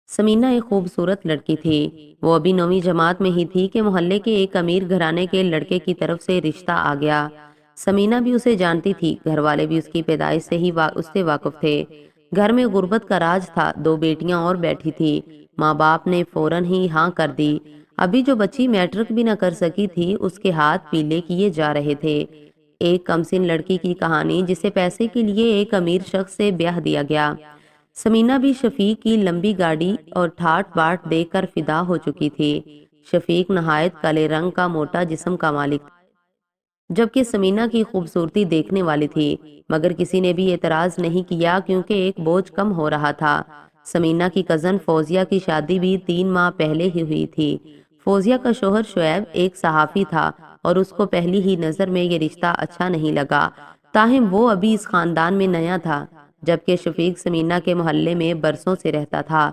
سمینہ ایک خوبصورت لڑکی تھی۔ وہ ابھی 9ویں جماعت میں ہی تھی کہ محلے کے ایک امیر گھرانے کے لڑکے کی طرف سے رشتہ آ گیا۔ سمینہ بھی اسے جانتی تھی، گھر والے بھی اس کی پیدائش سے ہی اس سے واقف تھے۔ گھر میں غربت کا راج تھا، 2 بیٹیاں اور بیٹھی تھی۔ ماں باپ نے فوراً ہی ہاں کر دی۔ ابھی جو بچی میٹرک بھی نہ کر سکی تھی، اس کے ہاتھ پیلے کیے جا رہے تھے۔ ایک کمسن لڑکی کی کہانی جسے پیسے کے لیے ایک امیر شخص سے بیاہ دیا گیا۔ سمینہ بھی شفیق کی لمبی گاڑی اور ٹھاٹ باٹ دیکھ کر فدا ہو چکی تھی۔ شفیق نہایت کالے رنگ کا موٹا جسم کا مالک تھا، جبکہ سمینہ کی خوبصورتی دیکھنے والی تھی، مگر کسی نے بھی اعتراض نہیں کیا کیونکہ ایک بوجھ کم ہو رہا تھا۔ سمینہ کی کزن فوزیہ کی شادی بھی 3 ماہ پہلے ہی ہوئی تھی۔ فوزیہ کا شوہر شعیب ایک صحافی تھا اور اس کو پہلی ہی نظر میں یہ رشتہ اچھا نہیں لگا، تاہم وہ ابھی اس خاندان میں نیا تھا، جبکہ شفیق سمینہ کے محلے میں برسوں سے رہتا تھا۔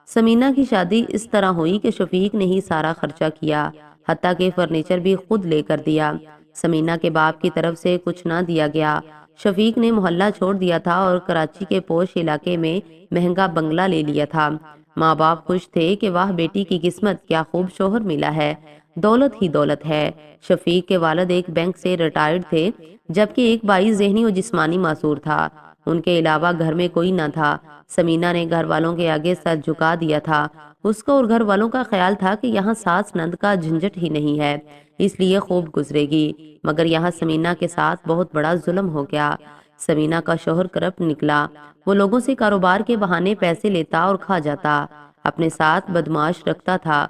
سمینہ کی شادی اس طرح ہوئی کہ شفیق نے ہی سارا خرچہ کیا، حتیٰ کہ فرنیچر بھی خود لے کر دیا۔ سمینہ کے باپ کی طرف سے کچھ نہ دیا گیا۔ شفیق نے محلہ چھوڑ دیا تھا اور کراچی کے پوش علاقے میں مہنگا بنگلہ لے لیا تھا۔ ماں باپ خوش تھے کہ واہ بیٹی کی قسمت، کیا خوب شوہر ملا ہے، دولت ہی دولت ہے۔ شفیق کے والد ایک بینک سے ریٹائرڈ تھے، جبکہ ایک بھائی ذہنی و جسمانی معذور تھا۔ ان کے علاوہ گھر میں کوئی نہ تھا۔ سمینہ نے گھر والوں کے آگے سر جھکا دیا تھا۔ اس کا اور گھر والوں کا خیال تھا کہ یہاں ساس نند کا جھنجٹ ہی نہیں ہے، اس لیے خوب گزرے گی، مگر یہاں سمینہ کے ساتھ بہت بڑا ظلم ہو گیا۔ سمینہ کا شوہر کرپٹ نکلا۔ وہ لوگوں سے کاروبار کے بہانے پیسے لیتا اور کھا جاتا، اپنے ساتھ بدمعاش رکھتا تھا،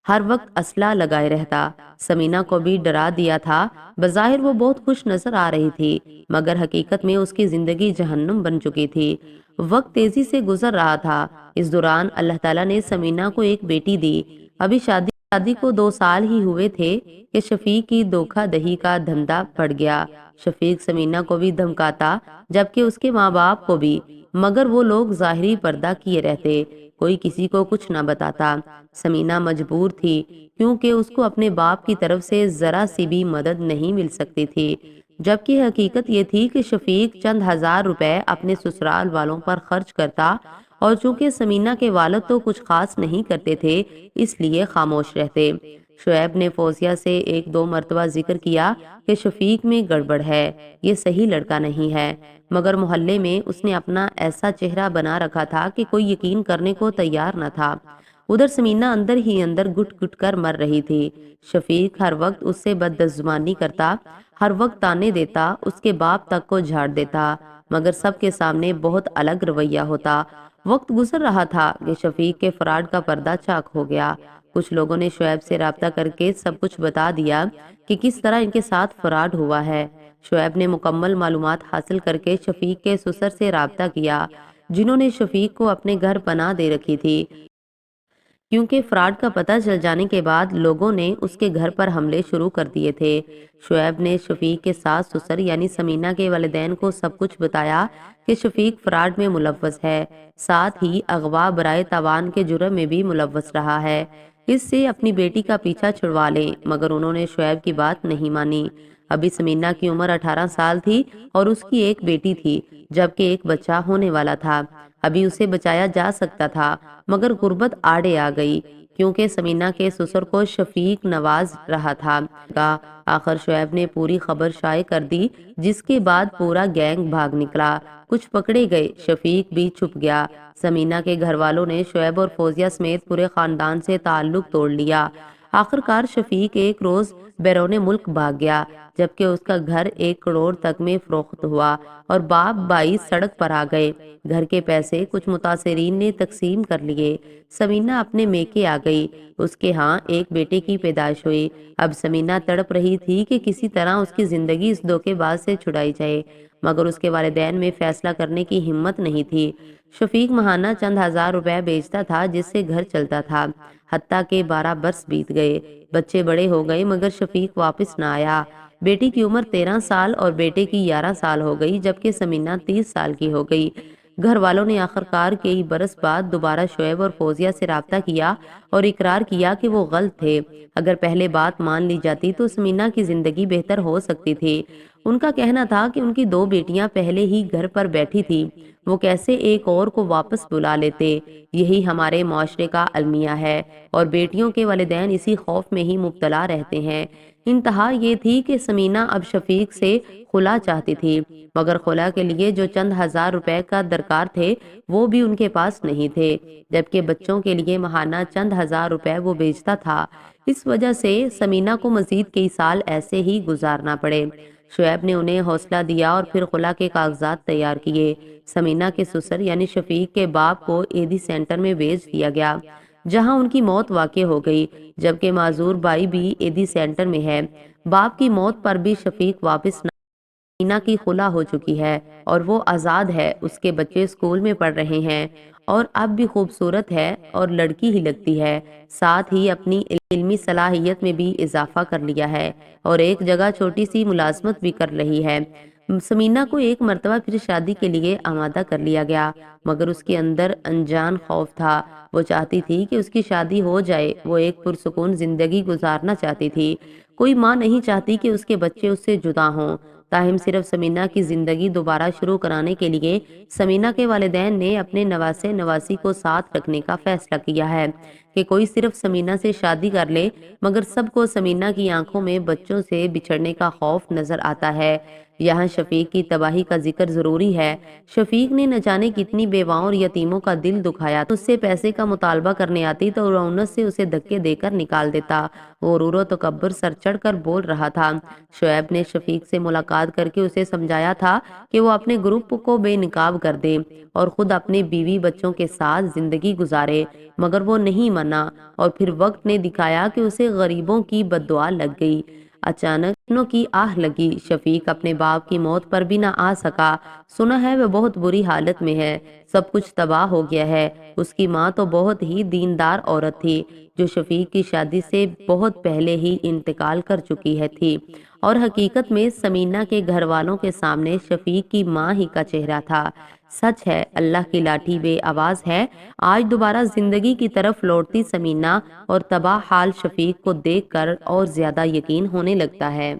ہر وقت اسلحہ لگائے رہتا۔ سمینہ کو بھی ڈرا دیا تھا۔ بظاہر وہ بہت خوش نظر آ رہی تھی، مگر حقیقت میں اس کی زندگی جہنم بن چکی تھی۔ وقت تیزی سے گزر رہا تھا۔ اس دوران اللہ تعالیٰ نے سمینہ کو ایک بیٹی دی۔ ابھی شادی کو 2 سال ہی ہوئے تھے کہ شفیق کی دھوکہ دہی کا دھندا پڑ گیا۔ شفیق سمینہ کو بھی دھمکاتا، جبکہ اس کے ماں باپ کو بھی، مگر وہ لوگ ظاہری پردہ کیے رہتے، کوئی کسی کو کچھ نہ بتاتا۔ سمینہ مجبور تھی، کیونکہ اس کو اپنے باپ کی طرف سے ذرا سی بھی مدد نہیں مل سکتی تھی، جبکہ حقیقت یہ تھی کہ شفیق چند ہزار روپے اپنے سسرال والوں پر خرچ کرتا، اور چونکہ سمینہ کے والد تو کچھ خاص نہیں کرتے تھے، اس لیے خاموش رہتے۔ شعیب نے فوزیہ سے 1-2 مرتبہ ذکر کیا کہ شفیق میں گڑبڑ ہے، یہ صحیح لڑکا نہیں ہے، مگر محلے میں اس نے اپنا ایسا چہرہ بنا رکھا تھا کہ کوئی یقین کرنے کو تیار نہ تھا۔ ادھر سمینہ اندر ہی اندر گٹ گٹ کر مر رہی تھی۔ شفیق ہر وقت اس سے بدزبانی کرتا، ہر وقت تانے دیتا، اس کے باپ تک کو جھاڑ دیتا، مگر سب کے سامنے بہت الگ رویہ ہوتا۔ وقت گزر رہا تھا کہ شفیق کے فراڈ کا پردہ چاک ہو گیا۔ کچھ لوگوں نے شعیب سے رابطہ کر کے سب کچھ بتا دیا کہ کس طرح ان کے ساتھ فراڈ ہوا ہے۔ شعیب نے مکمل معلومات حاصل کر کے شفیق کے سسر سے رابطہ کیا، جنہوں نے شفیق کو اپنے گھر پناہ دے رکھی تھی، کیونکہ فراڈ کا پتہ چل جانے کے بعد لوگوں نے اس کے گھر پر حملے شروع کر دیے تھے۔ شعیب نے شفیق کے ساس سسر یعنی سمینہ کے والدین کو سب کچھ بتایا کہ شفیق فراڈ میں ملوث ہے، ساتھ ہی اغوا برائے تاوان کے جرم میں بھی ملوث رہا ہے، اس سے اپنی بیٹی کا پیچھا چھڑوا لیں، مگر انہوں نے شعیب کی بات نہیں مانی۔ ابھی سمینہ کی عمر 18 سال تھی اور اس کی ایک بیٹی تھی، جبکہ ایک بچہ ہونے والا تھا۔ ابھی اسے بچایا جا سکتا تھا، مگر غربت آڑے آ گئی، کیونکہ سمینہ کے سسر کو شفیق نواز رہا تھا۔ آخر شعیب نے پوری خبر شائع کر دی، جس کے بعد پورا گینگ بھاگ نکلا، کچھ پکڑے گئے، شفیق بھی چھپ گیا۔ سمینہ کے گھر والوں نے شعیب اور فوزیہ سمیت پورے خاندان سے تعلق توڑ لیا۔ آخرکار شفیق ایک روز بیرون ملک بھاگ گیا، جبکہ اس کا گھر 1 کروڑ تک میں فروخت ہوا اور باپ بھائی سڑک پر آ گئے۔ گھر کے پیسے کچھ متاثرین نے تقسیم کر لیے۔ سمینہ اپنے میکے آ گئی، اس کے ہاں ایک بیٹے کی پیدائش ہوئی۔ اب سمینہ تڑپ رہی تھی کہ کسی طرح اس کی زندگی اس دھوکے باز سے چھڑائی جائے، مگر اس کے والدین میں فیصلہ کرنے کی ہمت نہیں تھی۔ شفیق ماہانہ چند ہزار روپے بیچتا تھا، جس سے گھر چلتا تھا، حتیٰ کہ 12 برس بیت گئے، بچے بڑے ہو گئے، مگر شفیق واپس نہ آیا۔ بیٹی کی عمر 13 سال اور بیٹے کی 11 سال ہو گئی، جبکہ سمینہ 30 سال کی ہو گئی۔ گھر والوں نے آخرکار کئی برس بعد دوبارہ شعیب اور فوزیہ سے رابطہ کیا اور اقرار کیا کہ وہ غلط تھے۔ اگر پہلے بات مان لی جاتی تو سمینہ کی زندگی بہتر ہو سکتی تھی۔ ان کا کہنا تھا کہ ان کی 2 بیٹیاں پہلے ہی گھر پر بیٹھی تھی، وہ کیسے ایک اور کو واپس بلا لیتے۔ یہی ہمارے معاشرے کا المیہ ہے اور بیٹیوں کے والدین اسی خوف میں ہی مبتلا رہتے ہیں۔ انتہا یہ تھی کہ ثمینہ اب شفیق سے خلا چاہتی تھی، مگر خلا کے لیے جو چند ہزار روپے کا درکار تھے وہ بھی ان کے پاس نہیں تھے، جبکہ بچوں کے لیے ماہانہ چند ہزار روپے وہ بیچتا تھا۔ اس وجہ سے ثمینہ کو مزید کئی سال ایسے ہی گزارنا پڑے۔ شعیب نے انہیں حوصلہ دیا اور پھر خلا کے کاغذات تیار کیے۔ ثمینہ کے سسر یعنی شفیق کے باپ کو ایدھی سینٹر میں بھیج دیا گیا، جہاں ان کی موت واقع ہو گئی، جبکہ معذور بائی بھی ایدھی سینٹر میں ہے۔ باپ کی موت پر بھی شفیق واپس نہ مینا کی خلا ہو چکی ہے اور وہ آزاد ہے، اس کے بچے اسکول میں پڑھ رہے ہیں اور اب بھی خوبصورت ہے اور لڑکی ہی لگتی ہے، ساتھ ہی اپنی علمی صلاحیت میں بھی اضافہ کر لیا ہے اور ایک جگہ چھوٹی سی ملازمت بھی کر رہی ہے۔ ثمینہ کو ایک مرتبہ پھر شادی کے لیے آمادہ کر لیا گیا، مگر اس کے اندر انجان خوف تھا۔ وہ چاہتی تھی کہ اس کی شادی ہو جائے، وہ ایک پرسکون زندگی گزارنا چاہتی تھی۔ کوئی ماں نہیں چاہتی کہ اس کے بچے اس سے جدا ہوں۔ تاہم صرف ثمینہ کی زندگی دوبارہ شروع کرانے کے لیے ثمینہ کے والدین نے اپنے نواسے نواسی کو ساتھ رکھنے کا فیصلہ کیا ہے کہ کوئی صرف ثمینہ سے شادی کر لے، مگر سب کو ثمینہ کی آنکھوں میں بچوں سے بچھڑنے کا خوف نظر آتا ہے۔ یہاں شفیق کی تباہی کا ذکر ضروری ہے۔ شفیق نے نہ جانے کتنی بیواؤں اور یتیموں کا دل دکھایا، اس سے پیسے کا مطالبہ کرنے آتی تو رونت سے اسے دھکے دے کر نکال دیتا۔ غرور و تکبر سر چڑھ کر بول رہا تھا۔ شعیب نے شفیق سے ملاقات کر کے اسے سمجھایا تھا کہ وہ اپنے گروپ کو بے نقاب کر دے اور خود اپنے بیوی بچوں کے ساتھ زندگی گزارے، مگر وہ نہیں مانا اور پھر وقت نے دکھایا کہ اسے غریبوں کی بد دعا لگ گئی۔ اچانک دونوں کی آہ لگی۔ شفیق اپنے باپ کی موت پر بھی نہ آ سکا۔ سنا ہے وہ بہت بری حالت میں ہے، سب کچھ تباہ ہو گیا ہے۔ اس کی ماں تو بہت ہی دیندار عورت تھی، جو شفیق کی شادی سے بہت پہلے ہی انتقال کر چکی ہے تھی، اور حقیقت میں ثمینہ کے گھر والوں کے سامنے شفیق کی ماں ہی کا چہرہ تھا۔ سچ ہے، اللہ کی لاٹھی بے آواز ہے۔ آج دوبارہ زندگی کی طرف لوٹتی ثمینہ اور تباہ حال شفیق کو دیکھ کر اور زیادہ یقین ہونے لگتا ہے۔